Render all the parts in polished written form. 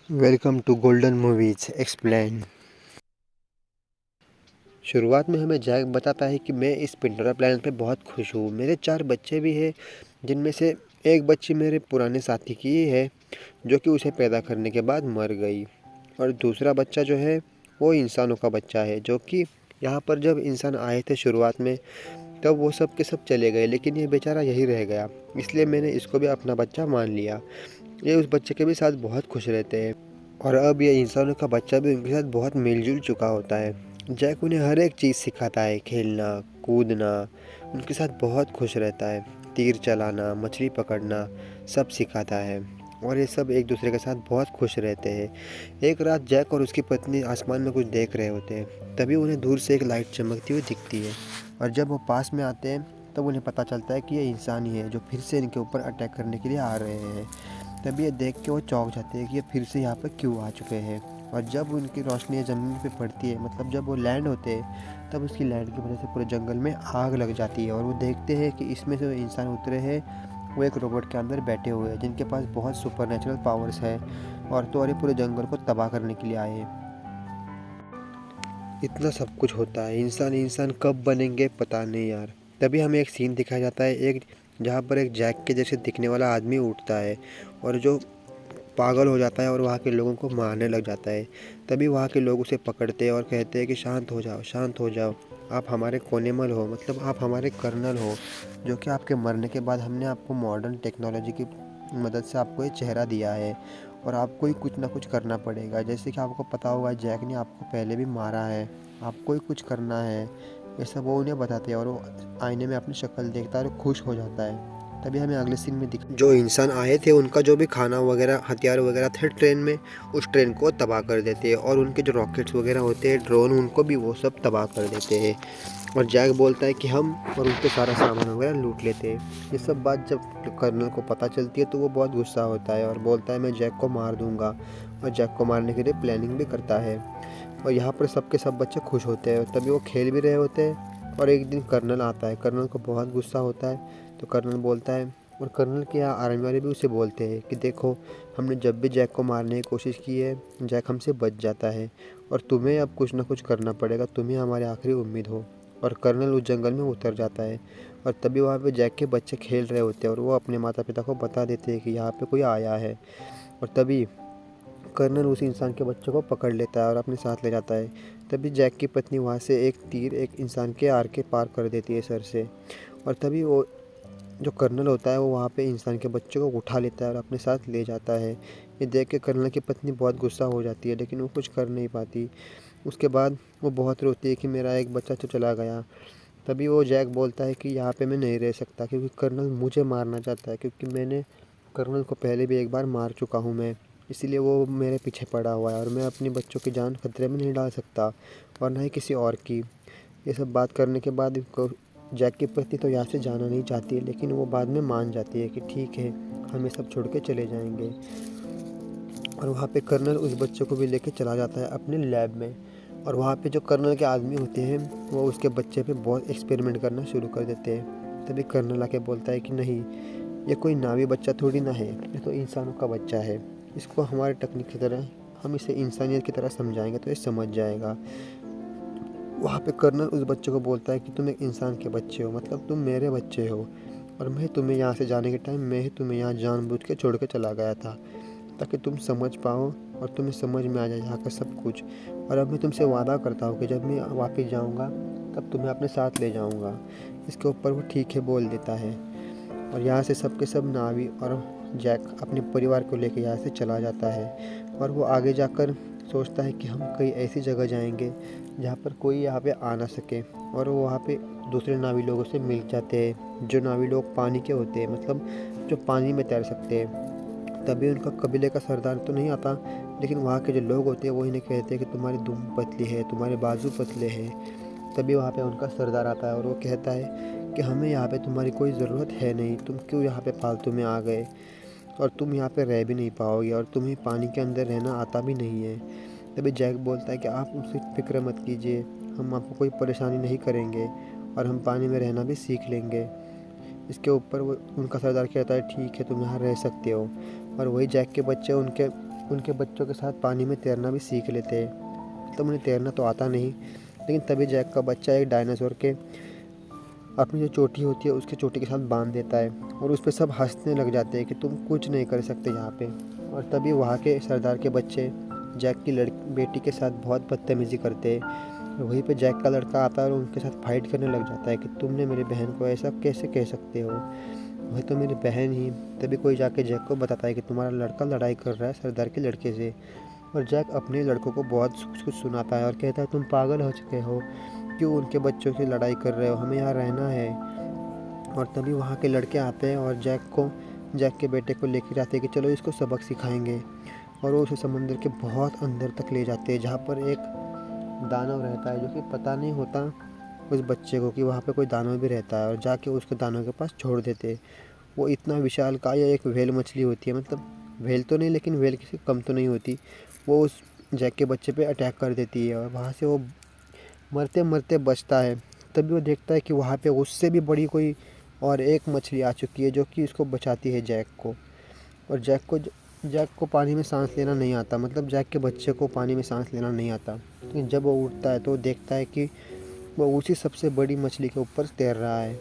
Welcome to golden movies explain. शुरुआत में हमें जैक बताता है कि मैं इस पिंडोरा प्लैनेट पे बहुत खुश हूँ। मेरे 4 बच्चे भी हैं, जिनमें से एक बच्ची मेरे पुराने साथी की ही है, जो कि उसे पैदा करने के बाद मर गई। और दूसरा बच्चा जो है वो इंसानों का बच्चा है, जो कि यहाँ पर जब इंसान आए थे शुरुआत में तब वो सब के सब चले गए, लेकिन ये बेचारा यही रह गया। इसलिए मैंने इसको भी अपना बच्चा मान लिया। ये उस बच्चे के भी साथ बहुत खुश रहते हैं और अब ये इंसानों का बच्चा भी उनके साथ बहुत मिलजुल चुका होता है। जैक उन्हें हर एक चीज़ सिखाता है, खेलना, कूदना, उनके साथ बहुत खुश रहता है। तीर चलाना, मछली पकड़ना, सब सिखाता है और ये सब एक दूसरे के साथ बहुत खुश रहते हैं। एक रात जैक और उसकी पत्नी आसमान में कुछ देख रहे होते हैं, तभी उन्हें दूर से एक लाइट चमकती हुई दिखती है और जब वो पास में आते हैं तब उन्हें पता चलता है कि ये इंसान ही है, जो फिर से इनके ऊपर अटैक करने के लिए आ रहे हैं। तभी ये देख के वो चौंक जाते हैं कि ये फिर से यहाँ पर क्यों आ चुके हैं। और जब उनकी रोशनी ज़मीन पे पड़ती है, मतलब जब वो लैंड होते हैं, तब उसकी लैंड की वजह से पूरे जंगल में आग लग जाती है और वो देखते हैं कि इसमें से इंसान उतरे हैं वो एक रोबोट के अंदर बैठे हुए हैं, जिनके पास बहुत सुपर नेचुरल पावर्स है और तो और ये पूरे जंगल को तबाह करने के लिए आए हैं। इतना सब कुछ होता है, इंसान इंसान कब बनेंगे पता नहीं यार। तभी हमें एक सीन दिखाया जाता है, एक जहाँ पर एक जैक के जैसे दिखने वाला आदमी उठता है और जो पागल हो जाता है और वहाँ के लोगों को मारने लग जाता है। तभी वहाँ के लोग उसे पकड़ते हैं और कहते हैं कि शांत हो जाओ, शांत हो जाओ, आप हमारे कोनेमल हो, मतलब आप हमारे कर्नल हो, जो कि आपके मरने के बाद हमने आपको मॉडर्न टेक्नोलॉजी की मदद से आपको ये चेहरा दिया है और आपको ही कुछ ना कुछ करना पड़ेगा। जैसे कि आपको पता होगा जैक ने आपको पहले भी मारा है, आपको ही कुछ करना है। ये सब वो उन्हें बताते हैं और वो आईने में अपनी शक्ल देखता है और खुश हो जाता है। तभी हमें अगले सीन में दिख जो इंसान आए थे उनका जो भी खाना वगैरह, हथियार वगैरह थे ट्रेन में, उस ट्रेन को तबाह कर देते हैं और उनके जो रॉकेट्स वगैरह होते हैं, ड्रोन, उनको भी वो सब तबाह कर देते हैं। और जैक बोलता है कि हम और उनके सारा सामान वगैरह लूट लेते हैं। ये सब बात जब कर्नल को पता चलती है तो वो बहुत गुस्सा होता है और बोलता है मैं जैक को मार दूंगा, और जैक को मारने के लिए प्लानिंग भी करता है। और यहाँ पर सबके सब बच्चे खुश होते हैं, तभी वो खेल भी रहे होते हैं और एक दिन कर्नल आता है। कर्नल को बहुत गुस्सा होता है तो कर्नल बोलता है, और कर्नल के यहाँ आर्मी वाले भी उसे बोलते हैं कि देखो, हमने जब भी जैक को मारने की कोशिश की है, जैक हमसे बच जाता है और तुम्हें अब कुछ ना कुछ करना पड़ेगा, तुम्हें हमारी आखिरी उम्मीद हो। और कर्नल उस जंगल में उतर जाता है और तभी वहाँ पे जैक के बच्चे खेल रहे होते हैं और वो अपने माता पिता को बता देते हैं कि यहाँ पे कोई आया है। और तभी कर्नल उस इंसान के बच्चों को पकड़ लेता है और अपने साथ ले जाता है। तभी जैक की पत्नी वहाँ से एक तीर एक इंसान के आर के पार कर देती है सर से। और तभी वो जो कर्नल होता है वो वहाँ पे इंसान के बच्चे को उठा लेता है और अपने साथ ले जाता है। ये देख के कर्नल की पत्नी बहुत गुस्सा हो जाती है, लेकिन वो कुछ कर नहीं पाती। उसके बाद वो बहुत रोती है कि मेरा एक बच्चा तो चला गया। तभी वो जैक बोलता है कि यहाँ पे मैं नहीं रह सकता, क्योंकि कर्नल मुझे मारना चाहता है, क्योंकि मैंने कर्नल को पहले भी एक बार मार चुका हूँ मैं, इसीलिए वो मेरे पीछे पड़ा हुआ है और मैं अपने बच्चों की जान खतरे में नहीं डाल सकता और ना ही किसी और की। ये सब बात करने के बाद जैक की पत्नी तो यहाँ से जाना नहीं चाहती है, लेकिन वो बाद में मान जाती है कि ठीक है, हम ये सब छोड़ के चले जाएंगे। और वहाँ पे कर्नल उस बच्चे को भी लेके चला जाता है अपने लैब में। और वहाँ पे जो कर्नल के आदमी होते हैं वो उसके बच्चे पे बहुत एक्सपेरिमेंट करना शुरू कर देते हैं। तभी कर्नल आके बोलता है कि नहीं, ये कोई नावी बच्चा थोड़ी ना है, ये तो इंसानों का बच्चा है। इसको हमारे टेक्निक की तरह, हम इसे इंसानियत की तरह समझाएंगे तो ये समझ जाएगा। वहाँ पे कर्नल उस बच्चे को बोलता है कि तुम एक इंसान के बच्चे हो, मतलब तुम मेरे बच्चे हो, और मैं तुम्हें यहाँ से जाने के टाइम मैं ही तुम्हें यहाँ जानबूझ के छोड़ के चला गया था, ताकि तुम समझ पाओ और तुम्हें समझ में आ जाए यहाँ का सब कुछ। और अब मैं तुमसे वादा करता हूँ कि जब मैं वापस जाऊँगा तब तुम्हें अपने साथ ले जाऊँगा। इसके ऊपर वो ठीक है बोल देता है और यहाँ से सब के सब नावी और जैक अपने परिवार को लेकर यहाँ से चला जाता है। और वो आगे जाकर सोचता है कि हम कई ऐसी जगह जाएंगे जहाँ पर कोई यहाँ पे आ ना सके, और वो वहाँ पे दूसरे नावी लोगों से मिल जाते हैं, जो नावी लोग पानी के होते हैं, मतलब जो पानी में तैर सकते हैं। तभी उनका कबीले का सरदार तो नहीं आता, लेकिन वहाँ के जो लोग होते हैं वो इन्हें कहते हैं कि तुम्हारी दुम पतली है, तुम्हारे बाजू पतले हैं। तभी वहाँ पे उनका सरदार आता है और वो कहता है कि हमें यहाँ पे तुम्हारी कोई ज़रूरत है नहीं, तुम क्यों यहाँ पे फालतू में आ गए, और तुम यहाँ पे रह भी नहीं पाओगे और तुम्हें पानी के अंदर रहना आता भी नहीं है। तभी जैक बोलता है कि आप उसकी फ़िक्र मत कीजिए, हम आपको कोई परेशानी नहीं करेंगे और हम पानी में रहना भी सीख लेंगे। इसके ऊपर वो उनका सरदार कहता है ठीक है, तुम यहाँ रह सकते हो। और वही जैक के बच्चे उनके उनके बच्चों के साथ पानी में तैरना भी सीख लेते हैं। मतलब उन्हें तैरना तो आता नहीं, लेकिन तभी जैक का बच्चा एक डायनासोर के अपनी जो चोटी होती है उसकी चोटी के साथ बांध देता है और उस पे सब हंसने लग जाते हैं कि तुम कुछ नहीं कर सकते यहाँ पे। और तभी वहाँ के सरदार के बच्चे जैक की बेटी के साथ बहुत बदतमीज़ी करते हैं। और वहीं पे जैक का लड़का आता है और उनके साथ फाइट करने लग जाता है कि तुमने मेरी बहन को ऐसा कैसे कह सकते हो, वही तो मेरी बहन ही। तभी कोई जाके जैक को बताता है कि तुम्हारा लड़का लड़ाई कर रहा है सरदार के लड़के से। और जैक अपने लड़कों को बहुत कुछ सुनाता है और कहता है तुम पागल हो चुके हो, क्यों उनके बच्चों से लड़ाई कर रहे हो, हमें यहाँ रहना है। और तभी वहाँ के लड़के आते हैं और जैक के बेटे को लेकर जाते हैं कि चलो इसको सबक सिखाएंगे। और वो उसे समुद्र के बहुत अंदर तक ले जाते हैं जहाँ पर एक दानव रहता है, जो कि पता नहीं होता उस बच्चे को कि वहाँ पे कोई दानव भी रहता है। और जाके उसको दानव के पास छोड़ देते हैं। वो इतना विशालकाय एक व्हेल मछली होती है, मतलब व्हेल तो नहीं लेकिन व्हेल से कम तो नहीं होती। वो उस जैक के बच्चे पे अटैक कर देती है और वहाँ से वो मरते मरते बचता है। तभी वो देखता है कि वहाँ पे उससे भी बड़ी कोई और एक मछली आ चुकी है जो कि उसको बचाती है जैक को। और जैक को पानी में सांस लेना नहीं आता, मतलब जैक के बच्चे को पानी में सांस लेना नहीं आता। लेकिन जब वो उठता है तो वो देखता है कि वो उसी सबसे बड़ी मछली के ऊपर तैर रहा है।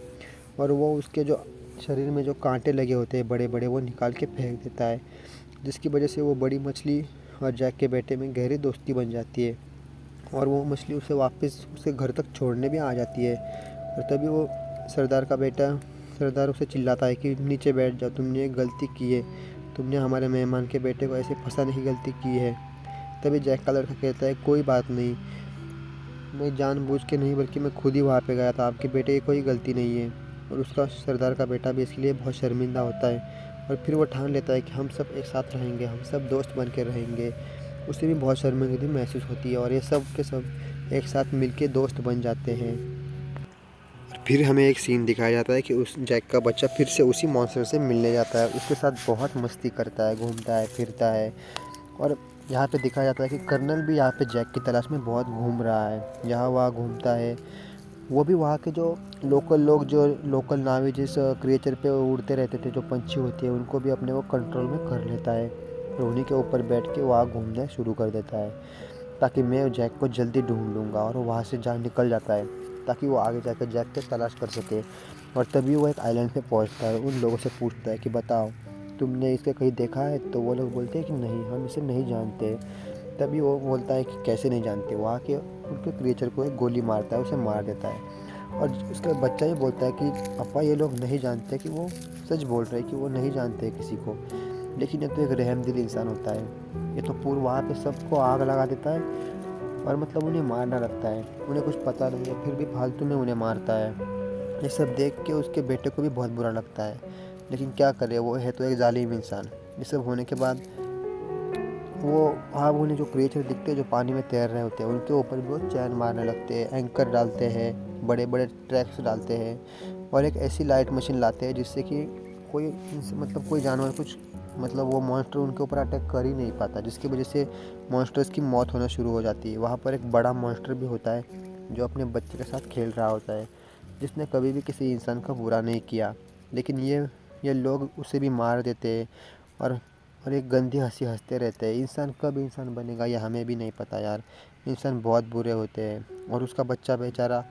और वो उसके जो शरीर में जो कांटे लगे होते हैं बड़े बड़े, वो निकाल के फेंक देता है, जिसकी वजह से वो बड़ी मछली और जैक के बेटे में गहरी दोस्ती बन जाती है। और वो मछली उसे वापस उसके घर तक छोड़ने भी आ जाती है। और तभी वो सरदार उसे चिल्लाता है कि नीचे बैठ जाओ, तुमने एक गलती की है, तुमने हमारे मेहमान के बेटे को ऐसे फंसाने की गलती की है। तभी जैक का लड़का कहता है कोई बात नहीं, मैं जानबूझ के नहीं बल्कि मैं खुद ही वहाँ पे गया था, आपके बेटे की कोई गलती नहीं है। और उसका सरदार का बेटा भी इसके लिए बहुत शर्मिंदा होता है। और फिर वो ठान लेता है कि हम सब एक साथ रहेंगे, हम सब दोस्त बन के रहेंगे। उसे भी बहुत शर्मिंदगी महसूस होती है और ये सब के सब एक साथ मिलके दोस्त बन जाते हैं। फिर हमें एक सीन दिखाया जाता है कि उस जैक का बच्चा फिर से उसी मॉन्स्टर से मिलने जाता है, उसके साथ बहुत मस्ती करता है, घूमता है फिरता है। और यहाँ पे दिखाया जाता है कि कर्नल भी यहाँ पे जैक की तलाश में बहुत घूम रहा है, यहाँ वहाँ घूमता है। वो भी वहाँ के जो लोकल लोग, जो लोकल नावी जिस क्रिएचर पे उड़ते रहते थे, जो पंछी होती है, उनको भी अपने वो कंट्रोल में कर लेता है और उन्हीं के ऊपर बैठ के वहाँ घूमना शुरू कर देता है, ताकि मैं जैक को जल्दी ढूंढ लूँगा। और वो वहाँ से निकल जाता है ताकि वो आगे जाकर जैक की तलाश कर सके। और तभी वो एक आइलैंड पे पहुँचता है, उन लोगों से पूछता है कि बताओ तुमने इसके कहीं देखा है। तो वो लोग बोलते हैं कि नहीं, हम इसे नहीं जानते। तभी वो बोलता है कि कैसे नहीं जानते, वहाँ के उनके क्रिएचर को एक गोली मारता है, उसे मार देता है। और उसका बच्चा ये बोलता है कि पापा ये लोग नहीं जानते, कि वो सच बोल रहे हैं कि वो नहीं जानते किसी को, लेकिन ये तो एक रहमदिल इंसान होता है, ये तो पूरा वहाँ पे सबको आग लगा देता है और मतलब उन्हें मारना लगता है, उन्हें कुछ पता नहीं है फिर भी फालतू में उन्हें मारता है। ये सब देख के उसके बेटे को भी बहुत बुरा लगता है, लेकिन क्या करे, वो है तो एक जालिम इंसान। ये सब होने के बाद वो उन्हें जो क्रिएचर दिखते हैं जो पानी में तैर रहे होते हैं, उनके ऊपर भी वो चैन मारने लगते हैं, एंकर डालते हैं, बड़े बड़े ट्रैक्स डालते हैं और एक ऐसी लाइट मशीन लाते हैं जिससे कि कोई जानवर कुछ वो मॉन्स्टर उनके ऊपर अटैक कर ही नहीं पाता, जिसकी वजह से मॉन्स्टर्स की मौत होना शुरू हो जाती है। वहाँ पर एक बड़ा मॉन्स्टर भी होता है जो अपने बच्चे के साथ खेल रहा होता है, जिसने कभी भी किसी इंसान का बुरा नहीं किया, लेकिन ये लोग उसे भी मार देते हैं और एक गंदी हंसी हंसते रहते हैं। इंसान कब इंसान बनेगा ये हमें भी नहीं पता यार, इंसान बहुत बुरे होते हैं। और उसका बच्चा बेचारा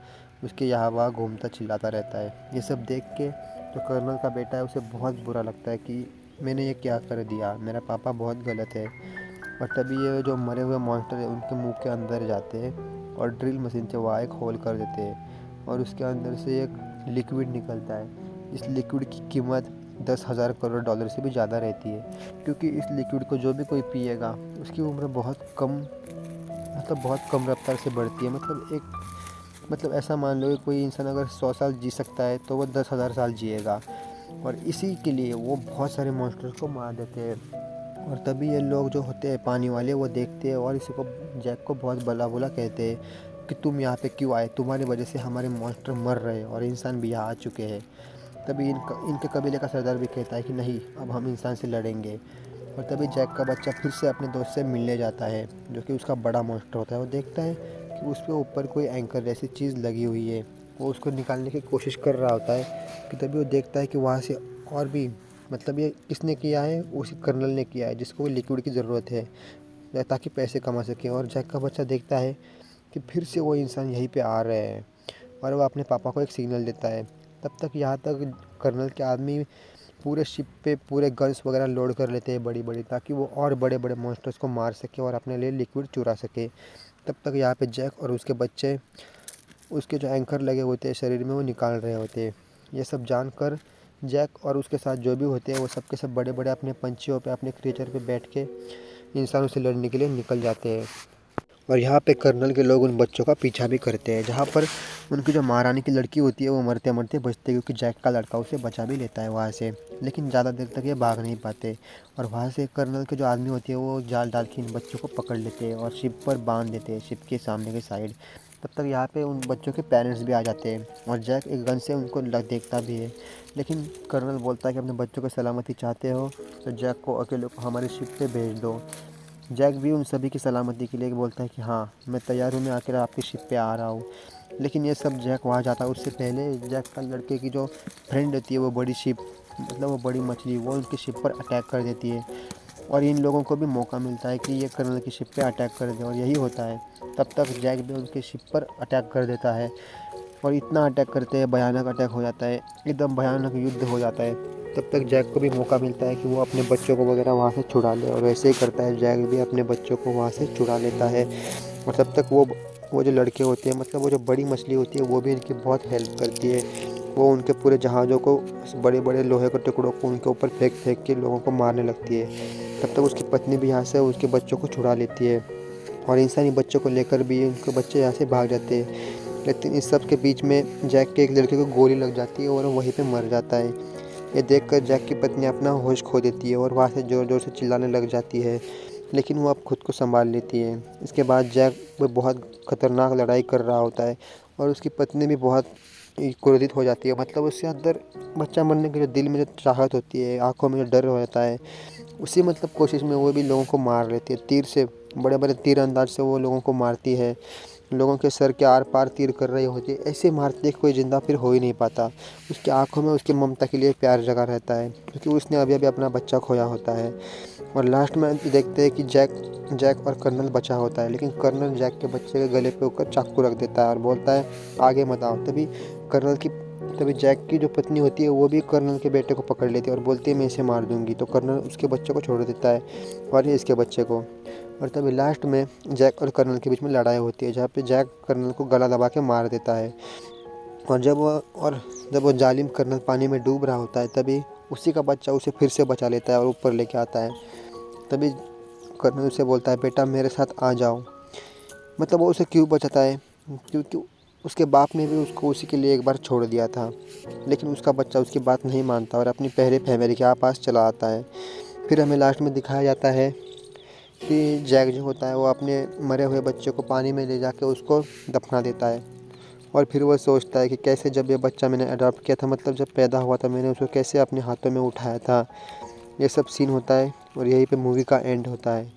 उसके यहाँ वहाँ घूमता चिल्लाता रहता है। ये सब देख के जो कर्नल का बेटा है उसे बहुत बुरा लगता है कि मैंने ये क्या कर दिया, मेरा पापा बहुत गलत है। और तभी ये जो मरे हुए मॉन्स्टर है उनके मुंह के अंदर जाते हैं और ड्रिल मशीन से वहाँ एक होल कर देते हैं और उसके अंदर से एक लिक्विड निकलता है। इस लिक्विड की कीमत 10,000 करोड़ डॉलर से भी ज़्यादा रहती है, क्योंकि इस लिक्विड को जो भी कोई पिएगा उसकी उम्र बहुत कम रफ्तार से बढ़ती है। ऐसा मान लो कि कोई इंसान अगर 100 साल जी सकता है तो वो 10,000 साल जिएगा। और इसी के लिए वो बहुत सारे मॉन्स्टर्स को मार देते हैं। और तभी ये लोग जो होते हैं पानी वाले, वो देखते हैं और जैक को बहुत भला बुरा कहते हैं कि तुम यहाँ पे क्यों आए, तुम्हारी वजह से हमारे मॉन्स्टर मर रहे हैं और इंसान भी यहाँ आ चुके हैं। तभी इनके कबीले का सरदार भी कहता है कि नहीं, अब हम इंसान से लड़ेंगे। और तभी जैक का बच्चा फिर से अपने दोस्त से मिलने जाता है जो कि उसका बड़ा मॉन्स्टर होता है। वो देखता है कि उसके ऊपर कोई एंकर जैसी चीज़ लगी हुई है, वो उसको निकालने की कोशिश कर रहा होता है कि तभी वो देखता है कि वहाँ से और भी मतलब ये किसने किया है, उसी कर्नल ने किया है जिसको लिक्विड की ज़रूरत है ताकि पैसे कमा सके। और जैक का बच्चा देखता है कि फिर से वो इंसान यहीं पे आ रहे हैं और वो अपने पापा को एक सिग्नल देता है। तब तक यहाँ तक कर्नल के आदमी पूरे शिप पे पूरे गन्स वगैरह लोड कर लेते हैं बड़ी बड़ी, ताकि वो और बड़े बड़े मॉन्स्टर्स को मार सके और अपने लिए लिक्विड चुरा सके। तब तक यहाँ पे जैक और उसके बच्चे उसके जो एंकर लगे होते हैं शरीर में वो निकाल रहे होते हैं। ये सब जानकर जैक और उसके साथ जो भी होते हैं वो सब के सब बड़े बड़े अपने पंछियों पे अपने क्रिएचर पे बैठ के इंसानों से लड़ने के लिए निकल जाते हैं। और यहाँ पे कर्नल के लोग उन बच्चों का पीछा भी करते हैं, जहाँ पर उनकी जो महारानी की लड़की होती है वो मरते मरते बचते, क्योंकि जैक का लड़का उसे बचा भी लेता है वहाँ से। लेकिन ज़्यादा देर तक ये भाग नहीं पाते और वहाँ से कर्नल के जो आदमी होते हैं वो जाल डाल के इन बच्चों को पकड़ लेते हैं और शिप पर बांध देते हैं, शिप के सामने के साइड। तब तक यहाँ पे उन बच्चों के पेरेंट्स भी आ जाते हैं और जैक एक गन से उनको देखता भी है। लेकिन कर्नल बोलता है कि अपने बच्चों की सलामती चाहते हो तो जैक को अकेले को हमारी शिप पे भेज दो। जैक भी उन सभी की सलामती के लिए बोलता है कि हाँ मैं तैयार हूँ, मैं आकर आपकी शिप पे आ रहा हूँ। लेकिन ये सब जैक वहाँ जाता है उससे पहले जैक का लड़के की जो फ्रेंड होती है वो बड़ी शिप, मतलब वो बड़ी मछली, वो उनकी शिप पर अटैक कर देती है और इन लोगों को भी मौका मिलता है कि ये कर्नल की शिप पे अटैक कर दे, और यही होता है। तब तक जैक भी उनकी शिप पर अटैक कर देता है और इतना अटैक करते हैं, भयानक अटैक हो जाता है, एकदम भयानक युद्ध हो जाता है। तब तक जैक को भी मौका मिलता है कि वो अपने बच्चों को वगैरह वहाँ से छुड़ा ले, और वैसे ही करता है, जैक भी अपने बच्चों को वहाँ से छुड़ा लेता है। और तब तक वो जो लड़के होते हैं, मतलब वो जो बड़ी मछली होती है, वो भी इनकी बहुत हेल्प करती है। वो उनके पूरे जहाज़ों को, बड़े बड़े लोहे के टुकड़ों को उनके ऊपर फेंक फेंक के लोगों को मारने लगती है। तब तक उसकी पत्नी भी यहाँ से उसके बच्चों को छुड़ा लेती है और इंसानी बच्चों को लेकर भी उनके बच्चे यहाँ से भाग जाते हैं। लेकिन इस सब के बीच में जैक के एक लड़के को गोली लग जाती है और वो वहीं पे मर जाता है। ये देखकर जैक की पत्नी अपना होश खो देती है और वहाँ से ज़ोर ज़ोर से चिल्लाने लग जाती है, लेकिन वो अब खुद को संभाल लेती है। इसके बाद जैक वो बहुत ख़तरनाक लड़ाई कर रहा होता है और उसकी पत्नी भी बहुत क्रोधित हो जाती है। मतलब उसके अंदर बच्चा मरने के जो दिल में जो चाहत होती है, आँखों में जो डर हो जाता है, उसी मतलब कोशिश में वो भी लोगों को मार लेती है तीर से। बड़े बड़े तीर अंदाज से वो लोगों को मारती है, लोगों के सर के आर पार तीर कर रही होती है। ऐसे मारती है कोई ज़िंदा फिर हो ही नहीं पाता। उसकी आंखों में उसकी ममता के लिए प्यार जगा रहता है, क्योंकि उसने अभी अभी अपना बच्चा खोया होता है। और लास्ट में देखते हैं कि जैक और कर्नल बचा होता है, लेकिन कर्नल जैक के बच्चे के गले पे होकर चाकू रख देता है और बोलता है आगे मत आओ। तभी जैक की जो पत्नी होती है वो भी कर्नल के बेटे को पकड़ लेती है और बोलती है मैं इसे मार दूंगी। तो कर्नल उसके बच्चे को छोड़ देता है और ये इसके बच्चे को। और तभी लास्ट में जैक और कर्नल के बीच में लड़ाई होती है, जहाँ पे जैक कर्नल को गला दबा के मार देता है। और जब वो जालिम कर्नल पानी में डूब रहा होता है, तभी उसी का बच्चा उसे फिर से बचा लेता है और ऊपर लेके आता है। तभी कर्नल उसे बोलता है बेटा मेरे साथ आ जाओ। मतलब वो उसे क्यों बचाता है, क्योंकि उसके बाप ने भी उसको उसी के लिए एक बार छोड़ दिया था, लेकिन उसका बच्चा उसकी बात नहीं मानता और अपनी पहले फैमिली के पास चला आता है। फिर हमें लास्ट में दिखाया जाता है कि जैक जो होता है वो अपने मरे हुए बच्चे को पानी में ले जाके उसको दफना देता है। और फिर वो सोचता है कि कैसे जब ये बच्चा मैंने अडॉप्ट किया था, मतलब जब पैदा हुआ था मैंने उसको कैसे अपने हाथों में उठाया था। ये सब सीन होता है और यहीं पे मूवी का एंड होता है।